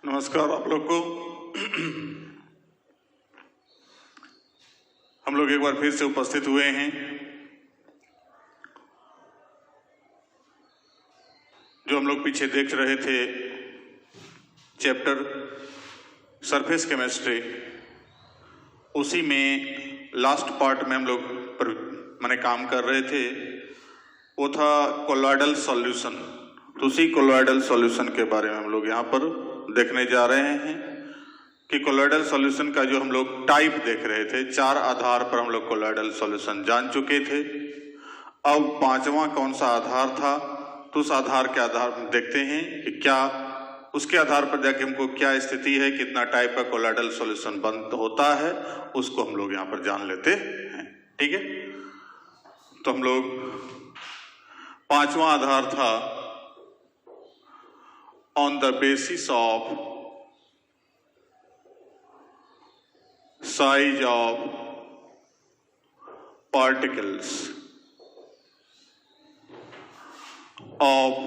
नमस्कार आप लोग को। हम लोग एक बार फिर से उपस्थित हुए हैं। जो हम लोग पीछे देख रहे थे चैप्टर सरफेस केमिस्ट्री, उसी में लास्ट पार्ट में हम लोग मैंने काम कर रहे थे, वो था कोलॉइडल सॉल्यूशन। तो उसी कोलॉइडल सॉल्यूशन के बारे में हम लोग यहाँ पर देखने जा रहे हैं कि कोलॉइडल सॉल्यूशन का जो हम लोग टाइप देख रहे थे, 4 आधार पर हम लोग कोलॉइडल सॉल्यूशन जान चुके थे। अब 5वां कौन सा आधार था, तो उस आधार के आधार पर देखते हैं कि क्या उसके आधार पर जाके हमको क्या स्थिति है, कितना टाइप का कोलॉइडल सॉल्यूशन बंद होता है, उसको हम लोग यहाँ पर जान लेते हैं। ठीक है, तो हम लोग 5वां आधार था on the basis of size of particles of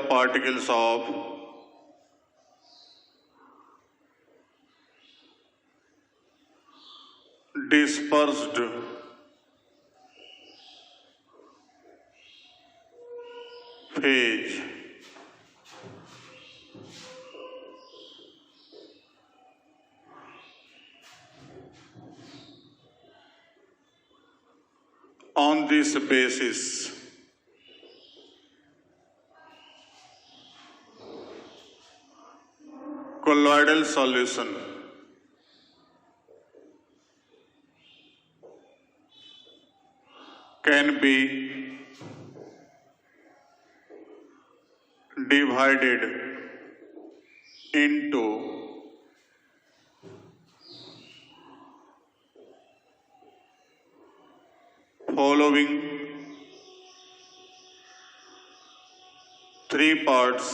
particles of dispersed phase on this basis colloidal solution can be divided into following 3 parts.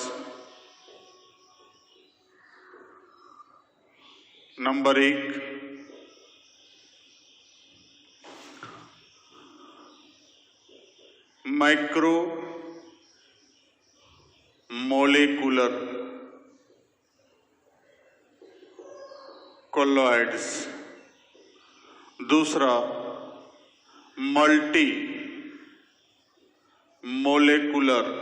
Number 1, micro molecular colloids. दूसरा, मल्टी मोलेकुलर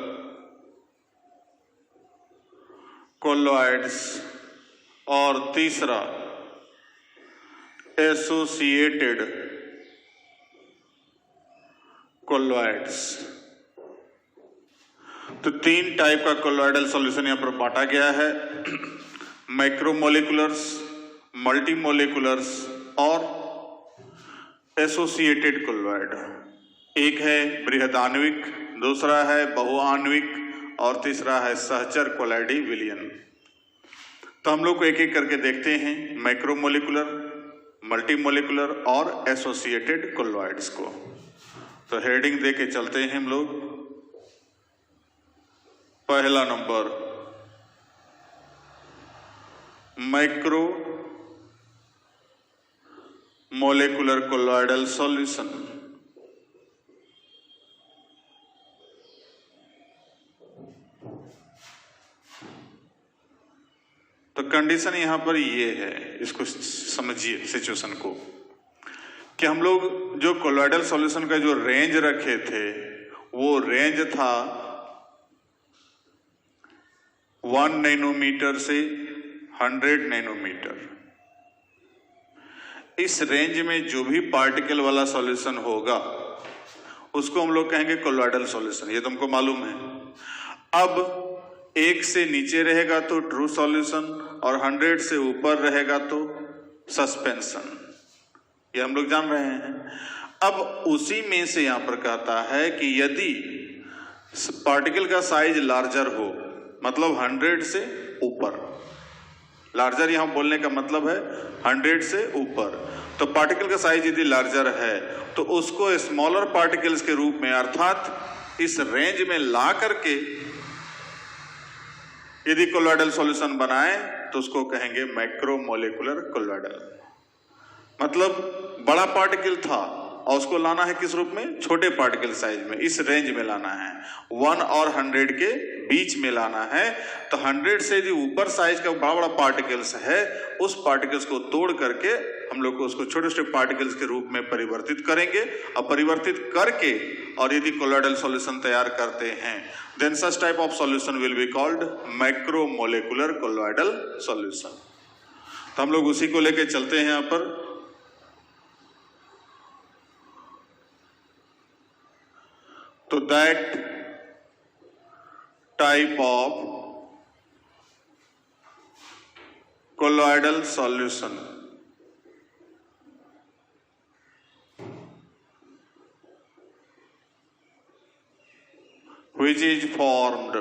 कोलॉइड्स। और तीसरा, एसोसिएटेड कोलॉइड्स। तो 3 type का colloidal solution यहां पर बांटा गया है, माइक्रोमोलेकुलर्स, मल्टीमोलेकुलर्स और एसोसिएटेड कोलॉइड। एक है बृहदान्विक, दूसरा है बहुआण्विक और तीसरा है सहचर कोलॉइडी विलयन। तो हम लोग को एक एक करके देखते हैं, माइक्रोमोलेकुलर, मल्टीमोलेकुलर और एसोसिएटेड कोलॉइड्स को। तो हेडिंग दे के चलते हैं हम लोग। पहला number, micro molecular colloidal solution. तो कंडीशन यहां पर ये है, इसको समझिए सिचुएशन को, कि हम लोग जो कोलॉइडल सॉल्यूशन का जो रेंज रखे थे, वो रेंज था 1 नैनोमीटर से 100 नैनोमीटर। इस रेंज में जो भी पार्टिकल वाला सॉल्यूशन होगा उसको हम लोग कहेंगे कोलॉइडल सॉल्यूशन, ये तुमको मालूम है। अब 1 से नीचे रहेगा तो ट्रू सॉल्यूशन और 100 से ऊपर रहेगा तो सस्पेंशन, ये हम लोग जान रहे हैं। अब उसी में से यहां पर कहता है कि यदि पार्टिकल का साइज लार्जर हो, मतलब 100 से ऊपर, लार्जर यहां बोलने का मतलब है 100 से ऊपर, तो पार्टिकल का साइज यदि लार्जर है तो उसको स्मॉलर पार्टिकल्स के रूप में, अर्थात इस रेंज में ला करके यदि कोलॉइडल सॉल्यूशन बनाए तो उसको कहेंगे मैक्रोमोलेकुलर कोलॉइडल। मतलब बड़ा पार्टिकल था और उसको लाना है किस रूप में, छोटे पार्टिकल साइज में, इस रेंज में लाना है, 1 और 100 के बीच में लाना है। तो 100 से यदि ऊपर साइज का बड़ा बड़ा पार्टिकल्स है, उस पार्टिकल्स को तोड़ करके हम लोग को उसको छोटे छोटे पार्टिकल्स के रूप में परिवर्तित करेंगे और परिवर्तित करके और यदि कोलॉइडल सॉल्यूशन तैयार करते हैं, then such type of solution will be called macromolecular colloidal solution. तो हम लोग उसी को लेके चलते हैं यहां पर। तो that type of colloidal solution which is formed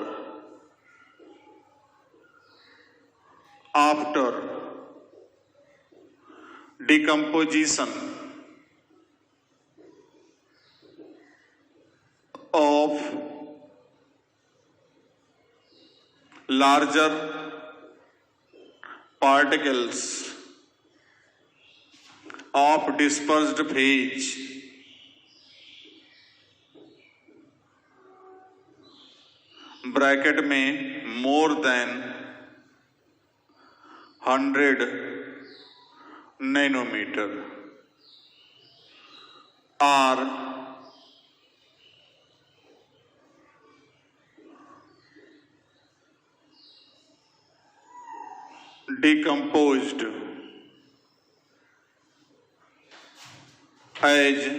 after decomposition of larger particles of dispersed phase bracket में more than 100 nanometer are decomposed as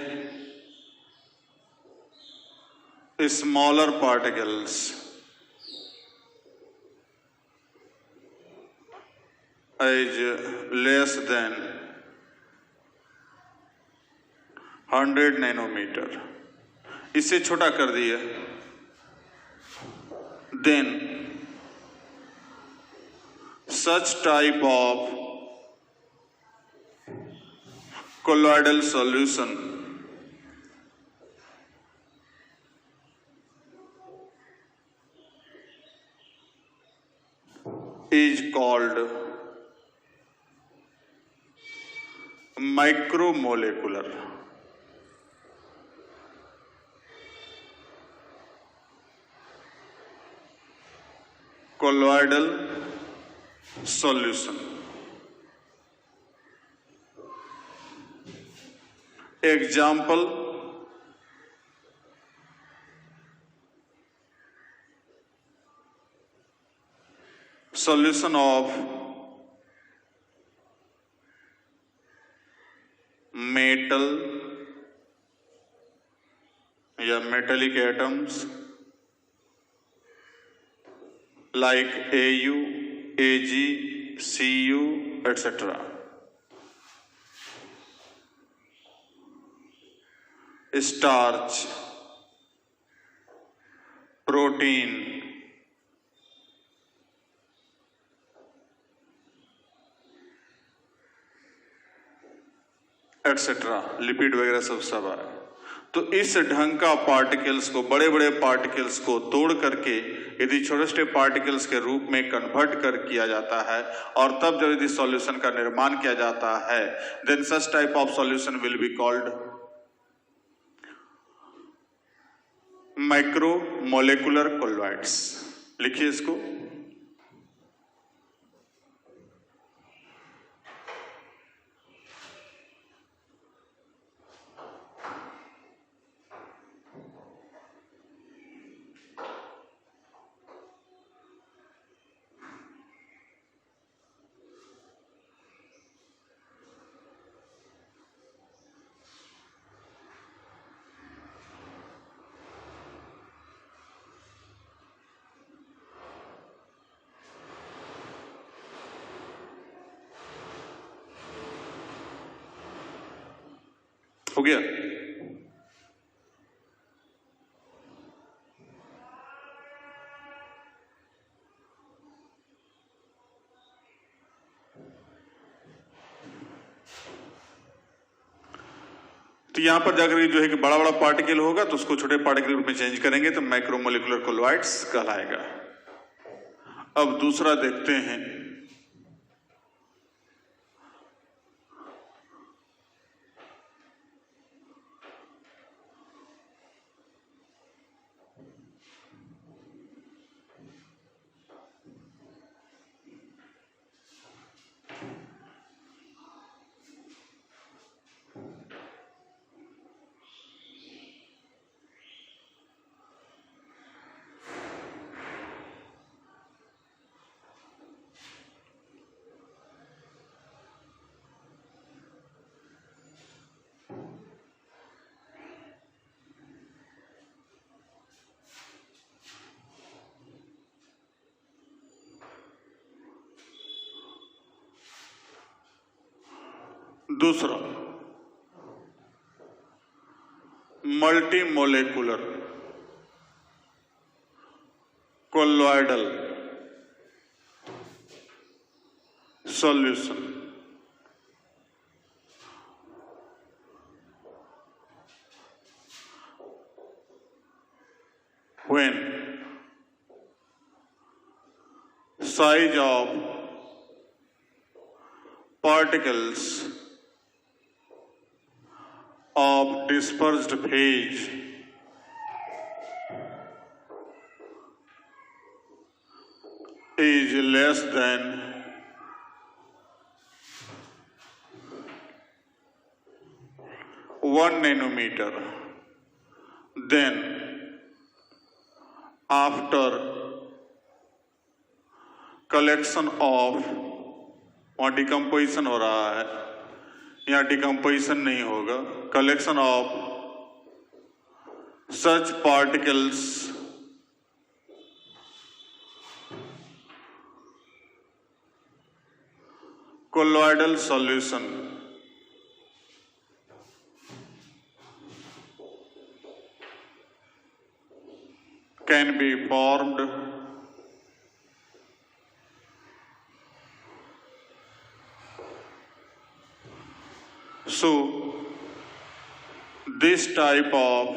smaller particles as less than 100 nanometer, इससे छोटा कर दिया, then such type of colloidal solution is called micromolecular colloidal solution. Example: solution of metal या metallic atoms like Au, Ag, Cu, etc. Starch, protein, etc. Lipid वगैरह सब है। तो इस ढंग का पार्टिकल्स को, बड़े बड़े पार्टिकल्स को तोड़ करके यदि छोटे छोटे पार्टिकल्स के रूप में कन्वर्ट कर किया जाता है और तब जब यदि सॉल्यूशन का निर्माण किया जाता है, then such type of solution will be called macromolecular colloids. लिखिए इसको। हो गया? तो यहां पर जाकर जो है कि बड़ा बड़ा पार्टिकल होगा तो उसको छोटे पार्टिकल में चेंज करेंगे तो मैक्रोमोलेकुलर कोलॉइड्स कहलाएगा। अब दूसरा देखते हैं। दूसरा, multi molecular colloidal solution. When size of particles of dispersed phase is less than 1 nanometer, then after collection of, वहाँ डिकम्पोजिशन हो रहा है, यहाँ डिकम्पोजिशन नहीं होगा, collection of such particles colloidal solution can be formed so this type of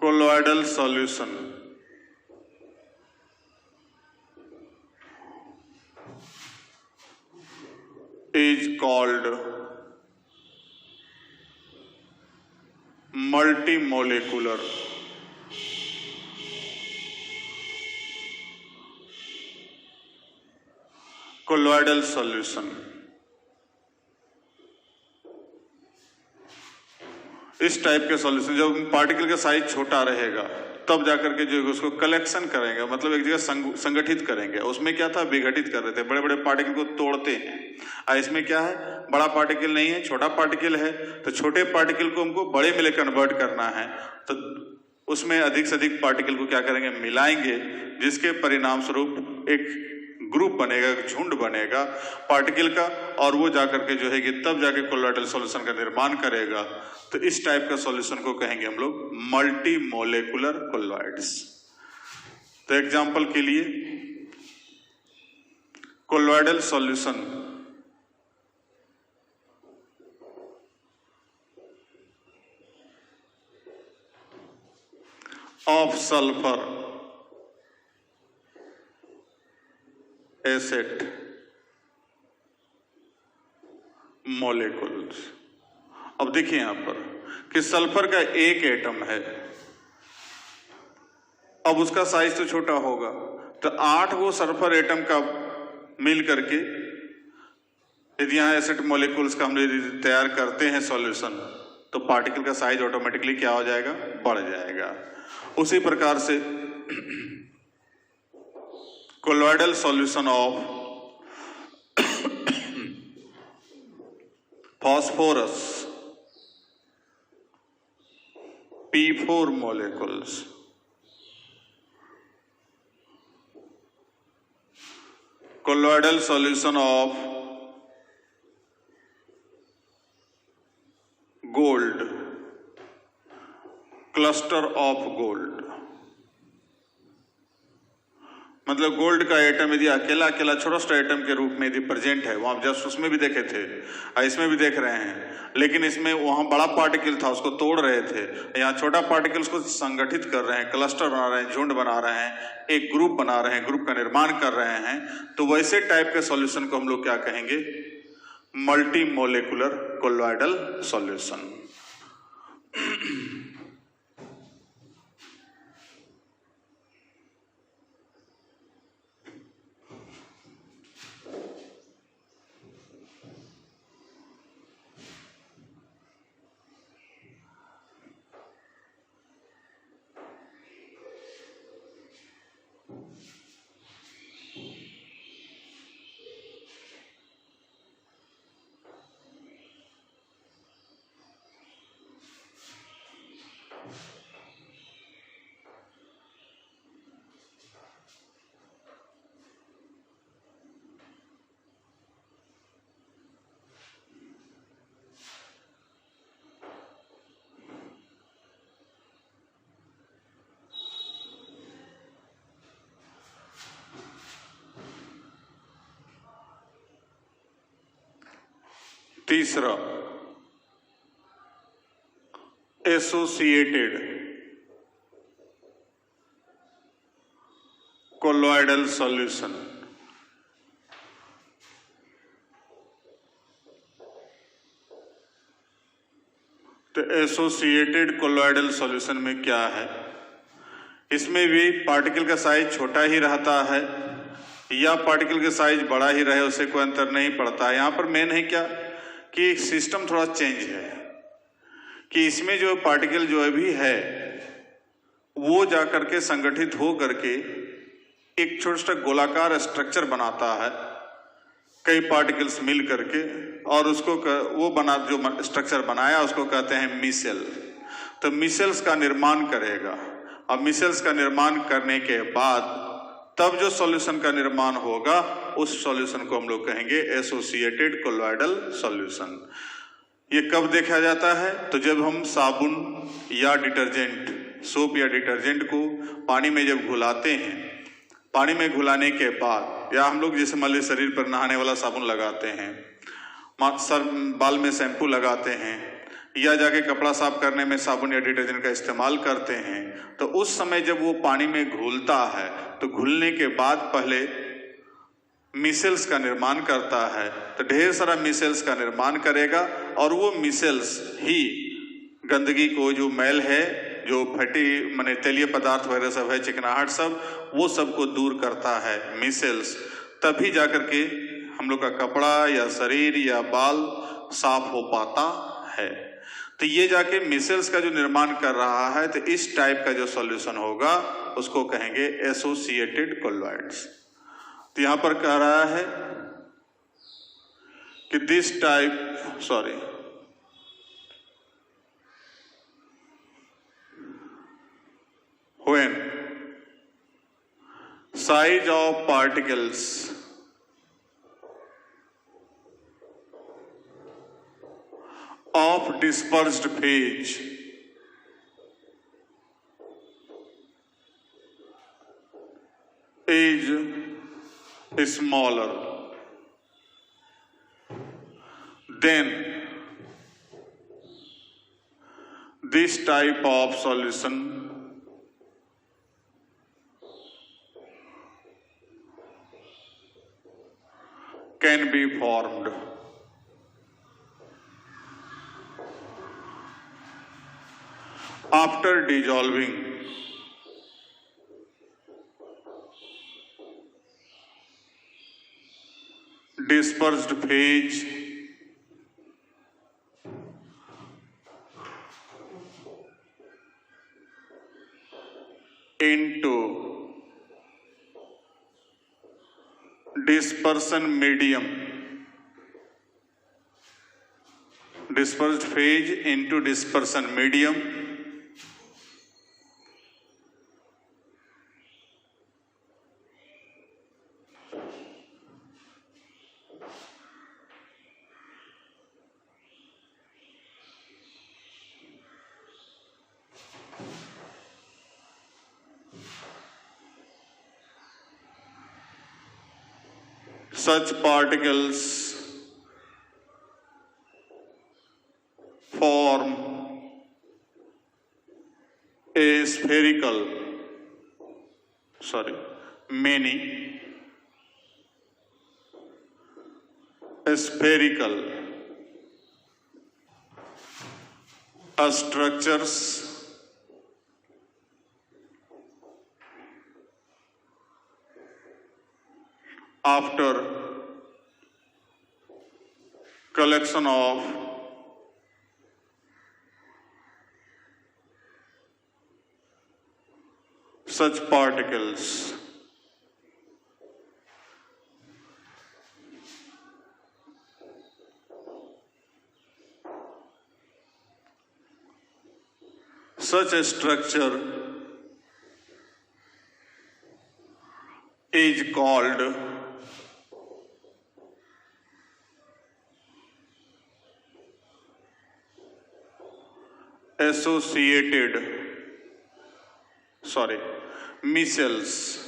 colloidal solution is called multimolecular colloidal solution। इस type के solution जब पार्टिकल का साइज छोटा रहेगा तब जाकर के जो उसको कलेक्शन करेंगे, मतलब एक जगह संगठित करेंगे। उसमें क्या था, विघटित कर रहे थे, बड़े बड़े पार्टिकल को तोड़ते हैं। इसमें क्या है, बड़ा पार्टिकल नहीं है, छोटा पार्टिकल है, तो छोटे पार्टिकल को हमको बड़े में कन्वर्ट करना है, तो उसमें अधिक से अधिक पार्टिकल को क्या करेंगे, मिलाएंगे, जिसके परिणाम स्वरूप एक ग्रुप बनेगा, एक झुंड बनेगा पार्टिकल का, और वो जाकर के जो है कि तब जाके कोलोइडल सॉल्यूशन का निर्माण करेगा। तो इस टाइप का सॉल्यूशन को कहेंगे हम लोग मल्टी मोलेकुलर कोलोइड्स। तो एग्जांपल के लिए colloidal solution of sulphur acid molecules. अब देखिए यहां पर कि सल्फर का एक एटम है, अब उसका साइज तो छोटा होगा, तो 8 वो सल्फर एटम का मिल करके यदि यहां एसिड मोलेकुल्स का हम तैयार करते हैं सॉल्यूशन, तो पार्टिकल का साइज ऑटोमेटिकली क्या हो जाएगा, बढ़ जाएगा। उसी प्रकार से colloidal solution of phosphorus P4 molecules colloidal solution of gold cluster of gold, मतलब गोल्ड का एटम यदि अकेला अकेला छोटा सा एटम के रूप में यदि प्रेजेंट है, वहां जस्ट उसमें भी देखे थे और इसमें भी देख रहे हैं, लेकिन इसमें वहां बड़ा पार्टिकल था उसको तोड़ रहे थे, यहाँ छोटा पार्टिकल्स को संगठित कर रहे हैं, क्लस्टर बना रहे हैं, झुंड बना रहे हैं, एक ग्रुप बना रहे हैं, ग्रुप का निर्माण कर रहे हैं। तो वैसे टाइप के सॉल्यूशन को हम लोग क्या कहेंगे? Multi molecular colloidal solution. तीसरा, एसोसिएटेड कोलॉइडल सॉल्यूशन। तो एसोसिएटेड कोलॉइडल सॉल्यूशन में क्या है? इसमें भी पार्टिकल का साइज छोटा ही रहता है या पार्टिकल का साइज बड़ा ही रहे, उससे कोई अंतर नहीं पड़ता है। यहाँ पर मेन है क्या कि सिस्टम थोड़ा चेंज है कि इसमें जो पार्टिकल जो अभी है वो जाकर के संगठित हो करके एक छोटा सा गोलाकार स्ट्रक्चर बनाता है, कई पार्टिकल्स मिल करके, और उसको वो बना जो स्ट्रक्चर बनाया उसको कहते हैं मिसेल। तो मिसेल्स का निर्माण करेगा, और मिसेल्स का निर्माण करने के बाद तब जो सॉल्यूशन का निर्माण होगा उस सॉल्यूशन को हम लोग कहेंगे एसोसिएटेड कोलॉइडल सॉल्यूशन। ये कब देखा जाता है? तो जब हम साबुन या डिटर्जेंट, सोप या डिटर्जेंट को पानी में जब घुलाते हैं, पानी में घुलाने के बाद, या हम लोग जैसे मान लीजिए शरीर पर नहाने वाला साबुन लगाते हैं, सर बाल में शैम्पू लगाते हैं, या जाके कपड़ा साफ करने में साबुन या डिटर्जेंट का इस्तेमाल करते हैं, तो उस समय जब वो पानी में घुलता है तो घुलने के बाद पहले मिसेल्स का निर्माण करता है। तो ढेर सारा मिसेल्स का निर्माण करेगा, और वो मिसेल्स ही गंदगी को, जो मैल है, जो फैटी माने तेलीय पदार्थ वगैरह सब है, चिकनाहट सब, वो सबको दूर करता है मिसेल्स। तभी जाकर के हम लोग का कपड़ा या शरीर या बाल साफ हो पाता है। तो ये जाके मिसेल्स का जो निर्माण कर रहा है, तो इस टाइप का जो सॉल्यूशन होगा उसको कहेंगे एसोसिएटेड कोलॉइड्स। तो यहां पर कह रहा है कि this type, sorry, when size of particles of dispersed phase is smaller, then this type of solution can be formed. After dissolving dispersed phase into dispersion medium, dispersed phase into dispersion medium, such particles form a many spherical structures after collection of such particles. Such a structure is called micelles.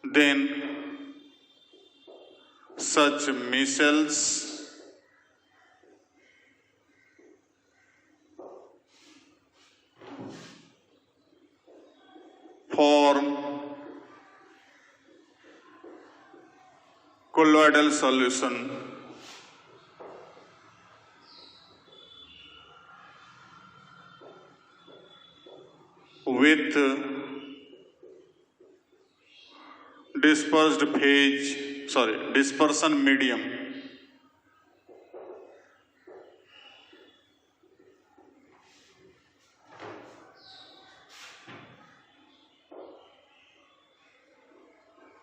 Then such micelles form colloidal solution with dispersion medium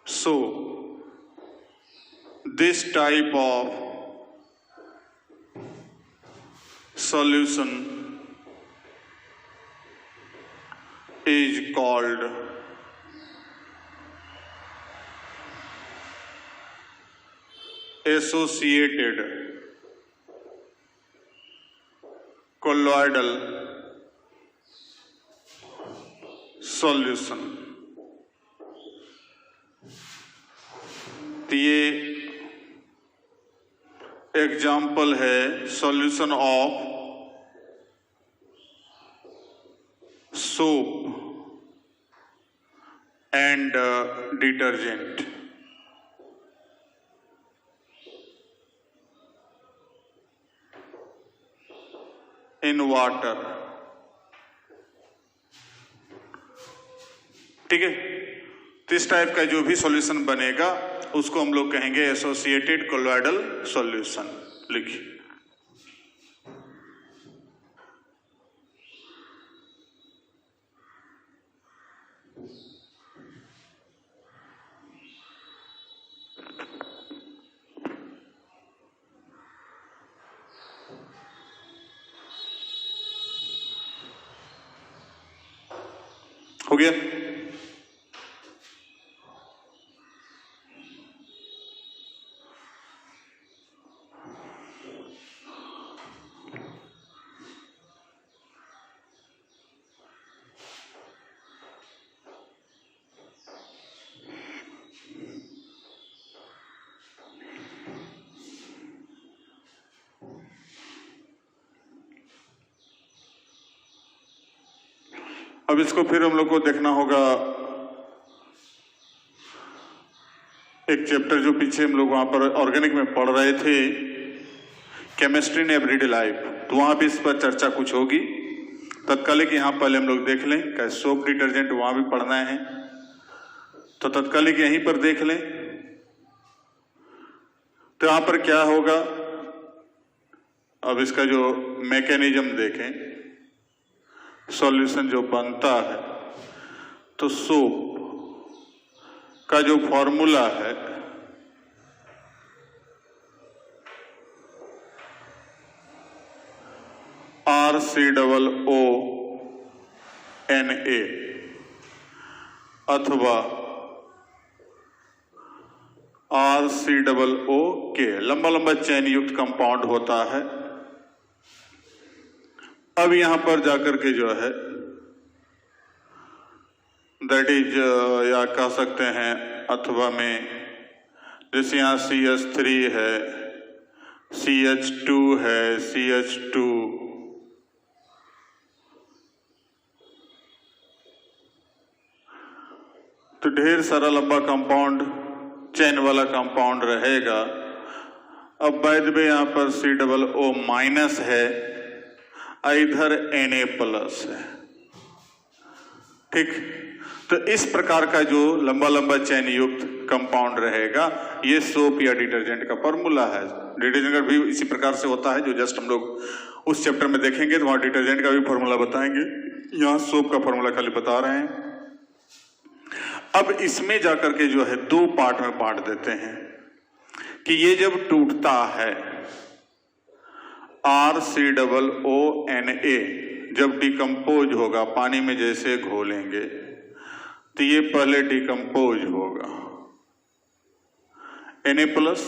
so this type of solution is called associated colloidal solution। तो ये example है solution of soap and detergent। in water। ठीक है, तो इस type का जो भी सॉल्यूशन बनेगा उसको हम लोग कहेंगे एसोसिएटेड कोलॉइडल सॉल्यूशन। लिखिए हो गया। अब इसको फिर हम लोग को देखना होगा एक चैप्टर जो पीछे हम लोग वहां पर ऑर्गेनिक में पढ़ रहे थे, केमिस्ट्री इन एवरीडे लाइफ, तो वहां भी इस पर चर्चा कुछ होगी। तत्कालिक यहाँ पहले हम लोग देख लें, क्या सोप डिटर्जेंट वहां भी पढ़ना है तो तत्कालिक यहीं पर देख लें। तो यहां पर क्या होगा, अब इसका जो मैकेनिज्म देखें, सॉल्यूशन जो बनता है तो सोप का जो फॉर्मूला है RCOONA अथवा RCOOK, लंबा लंबा चैन युक्त कंपाउंड होता है। अब यहां पर जाकर के जो है दैट इज या कह सकते हैं अथवा में, जैसे यहाँ CH3 है, CH2 है, CH2, तो ढेर सारा लंबा कंपाउंड, चेन वाला कंपाउंड रहेगा। अब बाय द वे यहाँ पर COO माइनस है, इधर Na प्लस है, ठीक। तो इस प्रकार का जो लंबा लंबा चैन युक्त कंपाउंड रहेगा, ये सोप या डिटर्जेंट का फॉर्मूला है। डिटर्जेंट का भी इसी प्रकार से होता है, जो जस्ट हम लोग उस चैप्टर में देखेंगे तो वहां डिटर्जेंट का भी फॉर्मूला बताएंगे, यहाँ सोप का फॉर्मूला खाली बता रहे हैं। अब इसमेमें जाकर के जो है दो पार्ट में बांट देते हैं कि ये जब टूटता है RCOONA जब डिकम्पोज होगा, पानी में जैसे घोलेंगे तो ये पहले डिकम्पोज होगा, Na प्लस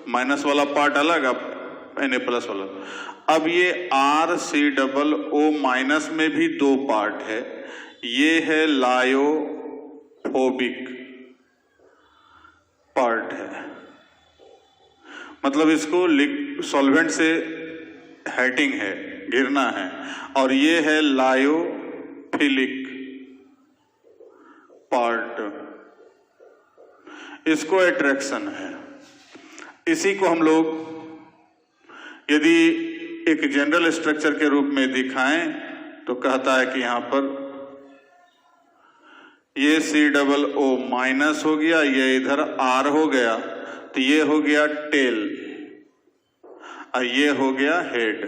माइनस वाला पार्ट अलग, अब Na प्लस वाला। अब ये RCOO माइनस में भी दो पार्ट है, ये है लायोफोबिक पार्ट है, मतलब इसको सॉल्वेंट से हेटिंग है, गिरना है, और ये है लायोफिलिक पार्ट, इसको अट्रैक्शन है। इसी को हम लोग यदि एक जनरल स्ट्रक्चर के रूप में दिखाएं तो कहता है कि यहां पर ये COO माइनस हो गया, ये इधर R हो गया, तो ये हो गया टेल और ये हो गया हेड।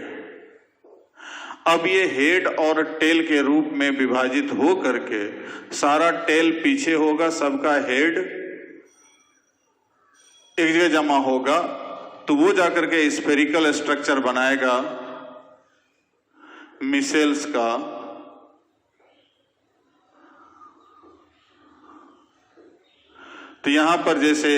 अब ये हेड और टेल के रूप में विभाजित हो करके सारा टेल पीछे होगा, सबका हेड एक जगह जमा होगा, तो वो जाकर के स्फेरिकल स्ट्रक्चर बनाएगा मिसेल्स का। तो यहां पर जैसे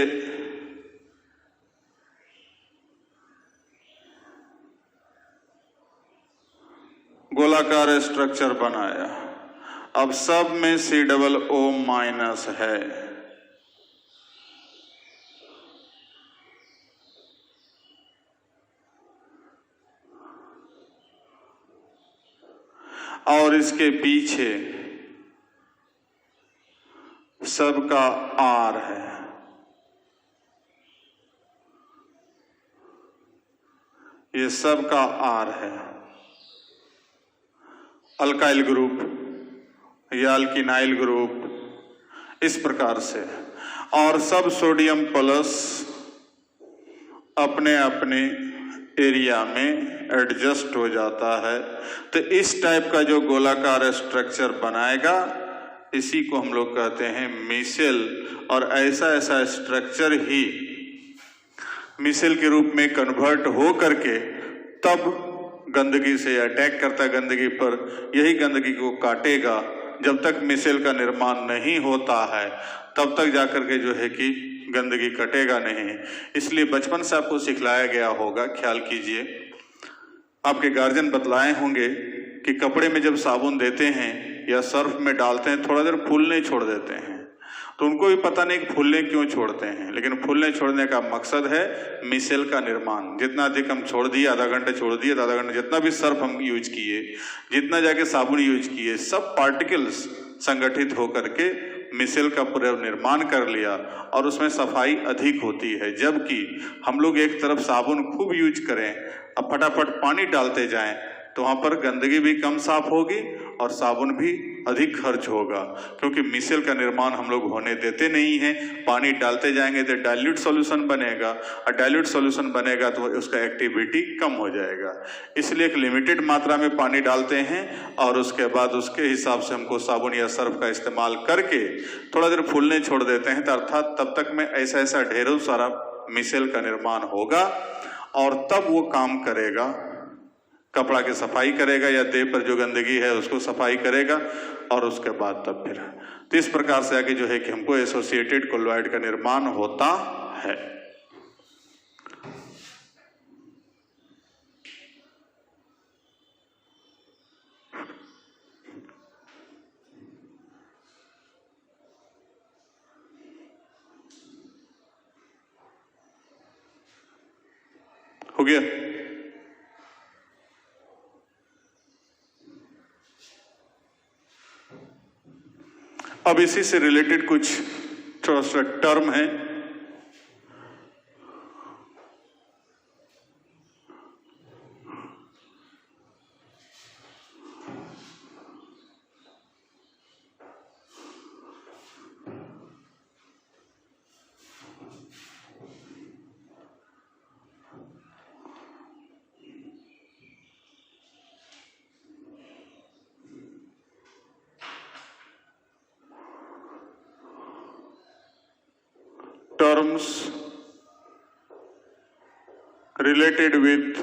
गोलाकार स्ट्रक्चर बनाया, अब सब में COO माइनस है, और इसके पीछे सबका R है, ये सबका R है, अल्काइल ग्रुप या अल्किनाइल ग्रुप, इस प्रकार से। और सब सोडियम प्लस अपने अपने एरिया में एडजस्ट हो जाता है। तो इस टाइप का जो गोलाकार स्ट्रक्चर बनाएगा, इसी को हम लोग कहते हैं मिसेल। और ऐसा ऐसा स्ट्रक्चर ही मिसेल के रूप में कन्वर्ट हो करके तब गंदगी से अटैक करता, गंदगी पर, यही गंदगी को काटेगा। जब तक मिसेल का निर्माण नहीं होता है तब तक जाकर के जो है कि गंदगी कटेगा नहीं। इसलिए बचपन से आपको सिखलाया गया होगा, ख्याल कीजिए, आपके गार्जियन बतलाए होंगे कि कपड़े में जब साबुन देते हैं या सर्फ में डालते हैं, थोड़ा देर फूलने छोड़ देते हैं। तो उनको भी पता नहीं कि फूलने क्यों छोड़ते हैं, लेकिन फूलने छोड़ने का मकसद है मिसेल का निर्माण। जितना अधिक हम छोड़ दिए, आधा घंटे छोड़ दिए, आधा घंटे जितना भी सर्फ हम यूज किए, जितना जाके साबुन यूज किए, सब पार्टिकल्स संगठित होकर के मिसेल का पूरा निर्माण कर लिया और उसमें सफाई अधिक होती है। जबकि हम लोग एक तरफ साबुन खूब यूज करें, अब फटाफट पानी डालते जाएं तो वहां पर गंदगी भी कम साफ होगी और साबुन भी अधिक खर्च होगा, क्योंकि मिसेल का निर्माण हम लोग होने देते नहीं हैं। पानी डालते जाएंगे तो डाइल्यूट सॉल्यूशन बनेगा, और डाइल्यूट सॉल्यूशन बनेगा तो उसका एक्टिविटी कम हो जाएगा। इसलिए एक लिमिटेड मात्रा में पानी डालते हैं और उसके बाद उसके हिसाब से हमको साबुन या सर्फ का इस्तेमाल करके थोड़ा देर फूलने छोड़ देते हैं। तो अर्थात तब तक में ऐसा ऐसा ढेरों सारा मिसेल का निर्माण होगा और तब वो काम करेगा, कपड़ा की सफाई करेगा या देह पर जो गंदगी है उसको सफाई करेगा, और उसके बाद तब फिर तो इस प्रकार से आगे जो है कि हमको एसोसिएटेड कोलोइड का निर्माण होता है। हो गया? अब इसी से रिलेटेड कुछ थोड़ा सा टर्म है। Terms related with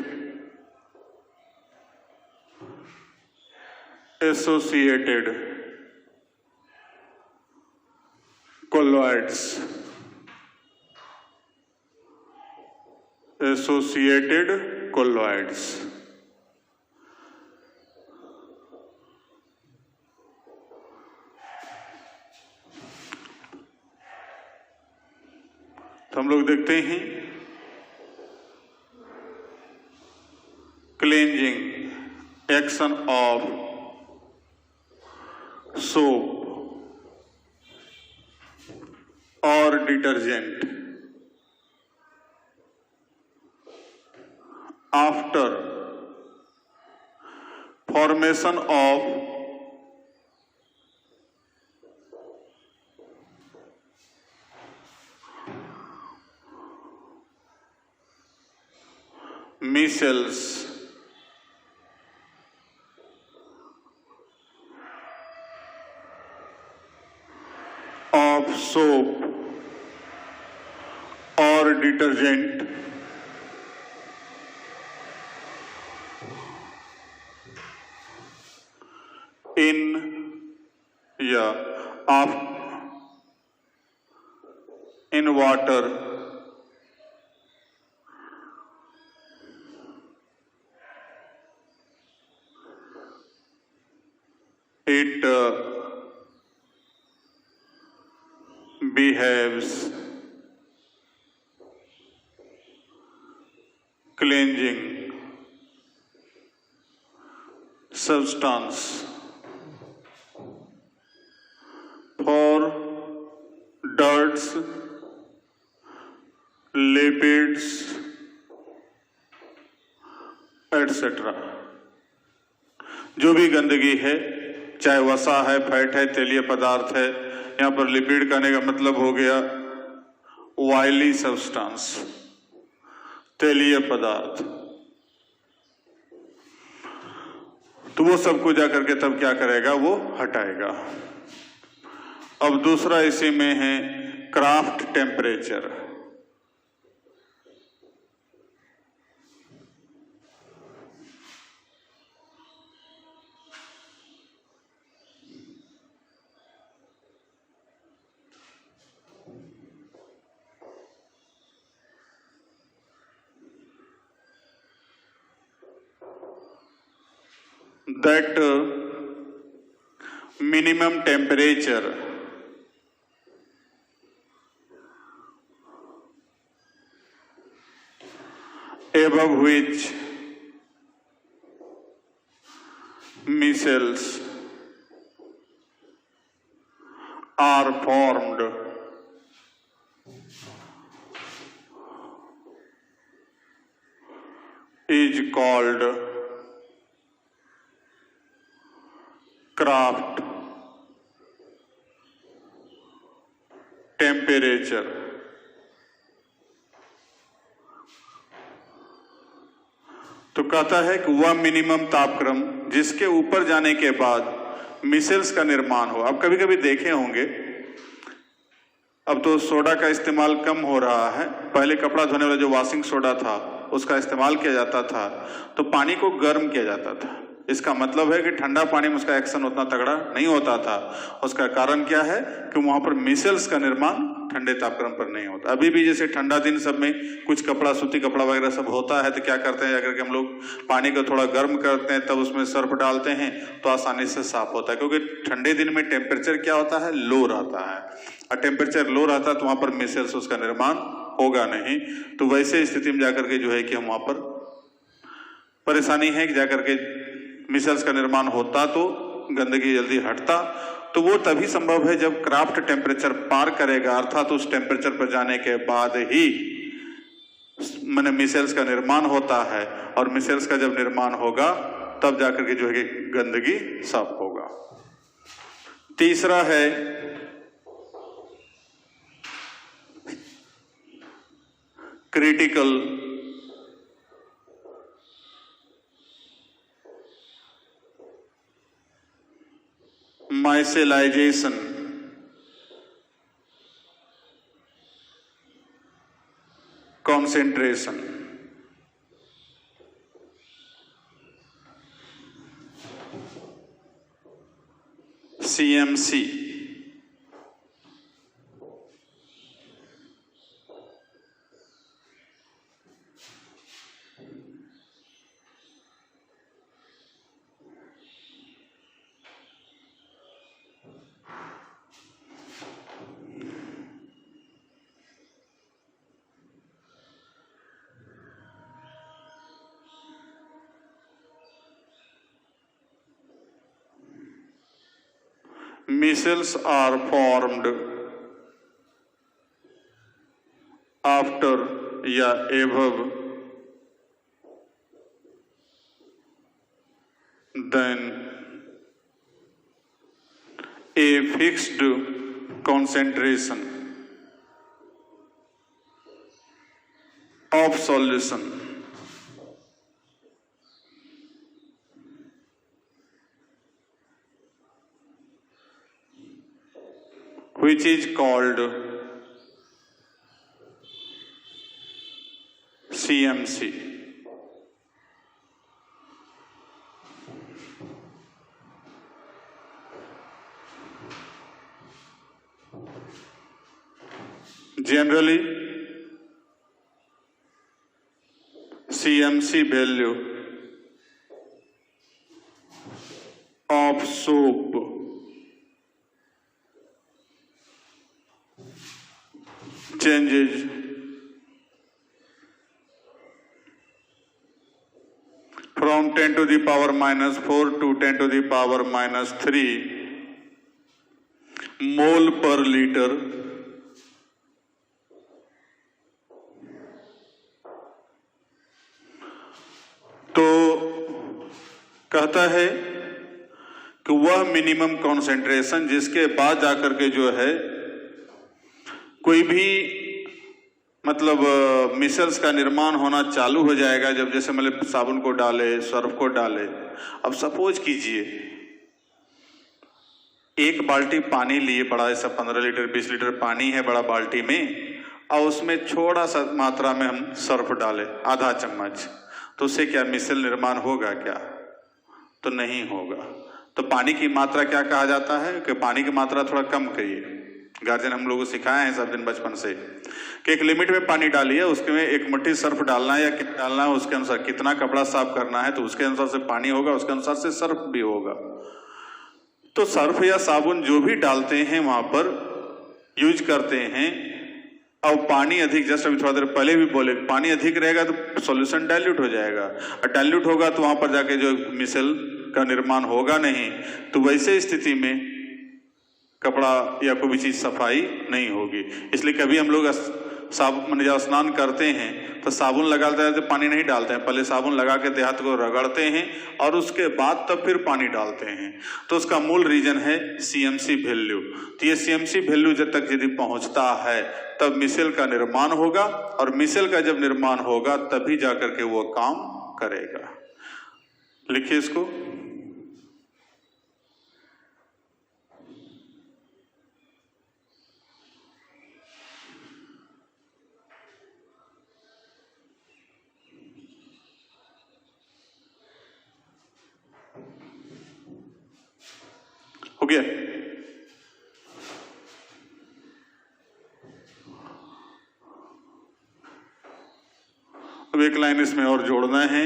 associated colloids. Associated colloids. तो हम लोग देखते हैं क्लींजिंग एक्शन ऑफ सोप और detergent after formation of micelles of soap or detergent in water it behaves cleansing substance for dirts, lipids, etc. जो भी गंदगी है, चाहे वसा है, फैट है, तेलीय पदार्थ है, यहां पर लिपिड कहने का मतलब हो गया ऑयली सब्सटेंस, तेलीय पदार्थ, तो वो सबको जाकर के तब क्या करेगा, वो हटाएगा। अब दूसरा इसी में है craft temperature. That minimum temperature above which micelles are formed is called craft temperature. तो कहता है कि वह मिनिमम तापक्रम जिसके ऊपर जाने के बाद मिसेल्स का निर्माण हो। अब कभी कभी देखे होंगे, अब तो सोडा का इस्तेमाल कम हो रहा है, पहले कपड़ा धोने वाला जो वॉशिंग सोडा था उसका इस्तेमाल किया जाता था, तो पानी को गर्म किया जाता था। इसका मतलब है कि ठंडा पानी में उसका एक्शन उतना तगड़ा नहीं होता था। उसका कारण क्या है कि वहां पर मिसेल्स का निर्माण ठंडे तापक्रम पर नहीं होता। अभी भी जैसे ठंडा दिन सब में कुछ कपड़ा, सूती कपड़ा वगैरह सब होता है, तो क्या करते हैं, अगर हम लोग पानी को थोड़ा गर्म करते हैं तब उसमें सर्फ डालते हैं तो आसानी से साफ होता है, क्योंकि ठंडे दिन में टेम्परेचर क्या होता है, लो रहता है, और टेम्परेचर लो रहता है तो वहां पर मिसेल्स उसका निर्माण होगा नहीं। तो वैसे स्थिति में जाकर के जो है कि हम वहां पर परेशानी है कि जाकर के मिसल्स का निर्माण होता तो गंदगी जल्दी हटता, तो वो तभी संभव है जब क्राफ्ट टेम्परेचर पार करेगा, अर्थात उस टेम्परेचर पर जाने के बाद ही मैंने मिसल्स का निर्माण होता है, और मिसल्स का जब निर्माण होगा तब जाकर के जो है कि गंदगी साफ होगा। तीसरा है critical micellisation. Concentration. CMC। Micelles are formed after या above then a fixed concentration of solution which is called CMC। Generally, CMC value of soap changes from 10 to the power minus 4 to 10 to the power minus 3 mole per liter तो कहता है कि वह minimum concentration जिसके बाद जाकर के जो है कोई भी मतलब मिसल्स का निर्माण होना चालू हो जाएगा, जब जैसे मतलब साबुन को डाले, सर्फ को डाले। अब सपोज कीजिए एक बाल्टी पानी लिए, बड़ा ऐसा 15 लीटर 20 लीटर पानी है बड़ा बाल्टी में, और उसमें थोड़ा सा मात्रा में हम सर्फ डाले, आधा चम्मच, तो उससे क्या मिसल निर्माण होगा क्या? तो नहीं होगा। तो पानी की मात्रा क्या कहा जाता है कि पानी की मात्रा थोड़ा कम करिए। गार्जियन हम लोगों को सिखाए हैं सब दिन बचपन से कि एक लिमिट में पानी डालिए, उसके में एक मुट्ठी सर्फ डालना है या कितना डालना है, उसके अनुसार कितना कपड़ा साफ करना है तो उसके अनुसार से पानी होगा, उसके अनुसार से सर्फ भी होगा। तो सर्फ या साबुन जो भी डालते हैं वहां पर यूज करते हैं। अब पानी अधिक, जस्ट अभी थोड़ा देर पहले भी बोले, पानी अधिक रहेगा तो सॉल्यूशन डाइल्यूट हो जाएगा, और डाइल्यूट होगा तो वहां पर जाके जो मिसल का निर्माण होगा नहीं, तो वैसे स्थिति में कपड़ा या कोई भी चीज सफाई नहीं होगी। इसलिए कभी हम लोग साबुन जब स्नान करते हैं तो साबुन लगाते हैं तो पानी नहीं डालते हैं, पहले साबुन लगा के देहात को रगड़ते हैं और उसके बाद तब फिर पानी डालते हैं। तो उसका मूल रीजन है CMC वैल्यू। तो ये CMC वैल्यू जब तक यदि पहुंचता है तब मिसल का निर्माण होगा, और मिसल का जब निर्माण होगा तभी जाकर के वो काम करेगा। लिखिए इसको। हो गया? अब एक लाइन इसमें और जोड़ना है।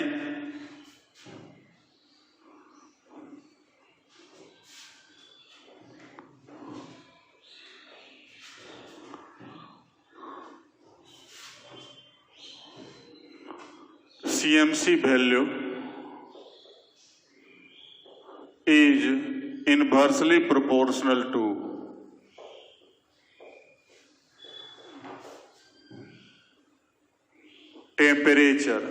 CMC value is inversely proportional to temperature,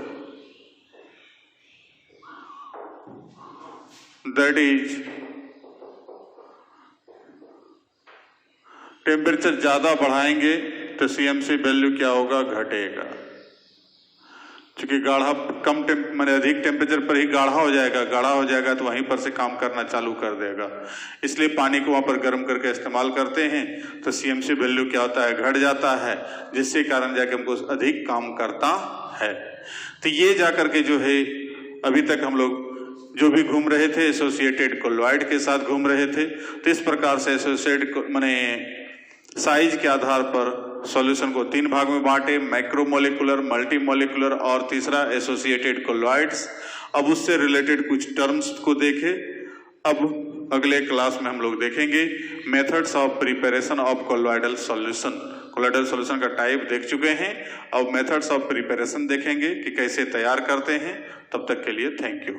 that is temperature ज्यादा बढ़ाएंगे तो CMC वैल्यू क्या होगा, घटेगा। क्योंकि गाढ़ा माने अधिक टेम्परेचर पर ही गाढ़ा हो जाएगा तो वहीं पर से काम करना चालू कर देगा। इसलिए पानी को वहां पर गर्म करके इस्तेमाल करते हैं तो CMC वैल्यू क्या होता है, घट जाता है, जिससे कारण जाके हमको अधिक काम करता है। तो ये जाकर के जो है अभी तक हम लोग जो भी घूम रहे थे एसोसिएटेड कोलॉइड के साथ घूम रहे थे। तो इस प्रकार से एसोसिएटेड माने साइज के आधार पर सॉल्यूशन को 3 भाग में बांटे, मैक्रोमोलिकुलर, मल्टीमोलिकुलर और तीसरा एसोसिएटेड कोलॉइड्स। अब उससे रिलेटेड कुछ टर्म्स को देखे। अब अगले क्लास में हम लोग देखेंगे methods of preparation of colloidal solution. Colloidal solution का टाइप देख चुके हैं, अब मेथड्स ऑफ प्रिपरेशन देखेंगे कि कैसे तैयार करते हैं। तब तक के लिए थैंक यू।